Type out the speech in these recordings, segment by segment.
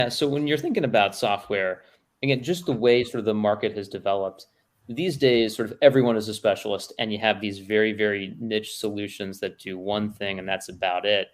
Yeah, so when you're thinking about software, again, just the way sort of the market has developed, these days, sort of everyone is a specialist, and you have these very, very niche solutions that do one thing, and that's about it.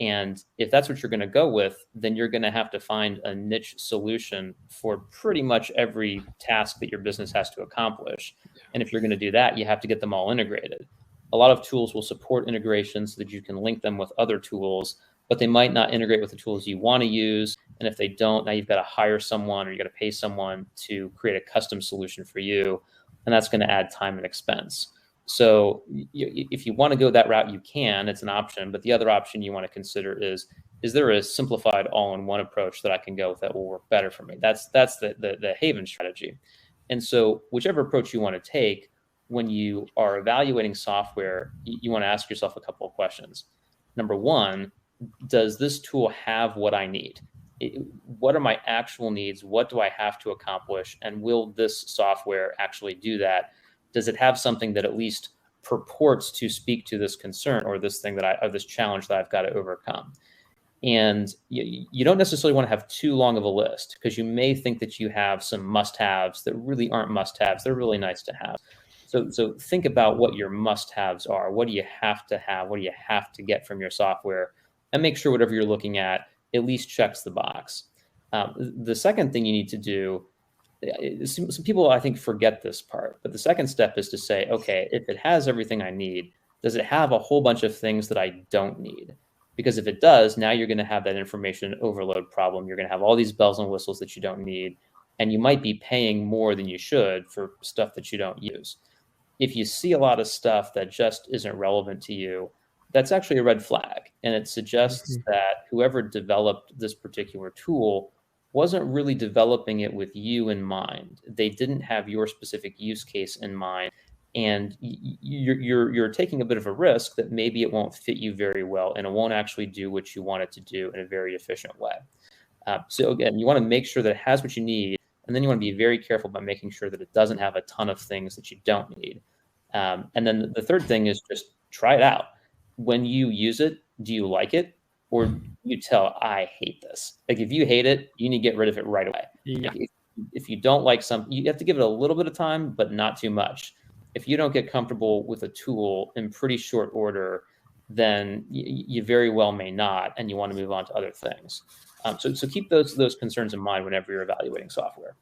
And if that's what you're going to go with, then you're going to have to find a niche solution for pretty much every task that your business has to accomplish. And if you're going to do that, you have to get them all integrated. A lot of tools will support integration so that you can link them with other tools, but they might not integrate with the tools you want to use. And if they don't, now you've got to hire someone or you got to pay someone to create a custom solution for you. And that's going to add time and expense. So if you want to go that route, you can, it's an option. But the other option you want to consider is there a simplified all-in-one approach that I can go with that will work better for me? That's the Haven strategy. And so whichever approach you want to take, when you are evaluating software, you want to ask yourself a couple of questions. Number one, does this tool have what I need? What are my actual needs? What do I have to accomplish? And will this software actually do that? Does it have something that at least purports to speak to this concern or this thing or this challenge that I've got to overcome? And you don't necessarily want to have too long of a list, because you may think that you have some must-haves that really aren't must-haves. They're really nice to have. So think about what your must-haves are. What do you have to have? What do you have to get from your software? And make sure whatever you're looking at least checks the box. The second thing you need to do, some people I think forget this part, but the second step is to say, okay, if it has everything I need, does it have a whole bunch of things that I don't need? Because if it does, now you're going to have that information overload problem. You're going to have all these bells and whistles that you don't need, and you might be paying more than you should for stuff that you don't use. If you see a lot of stuff that just isn't relevant to you, that's actually a red flag. And it suggests that whoever developed this particular tool wasn't really developing it with you in mind. They didn't have your specific use case in mind. And you're taking a bit of a risk that maybe it won't fit you very well, and it won't actually do what you want it to do in a very efficient way. So again, you want to make sure that it has what you need, and then you want to be very careful about making sure that it doesn't have a ton of things that you don't need. And then the third thing is just try it out. When you use it, do you like it? Or do you tell, I hate this? Like, if you hate it, you need to get rid of it right away. Yeah. If you don't like something, you have to give it a little bit of time, but not too much. If you don't get comfortable with a tool in pretty short order, then you very well may not, and you want to move on to other things. So keep those concerns in mind whenever you're evaluating software.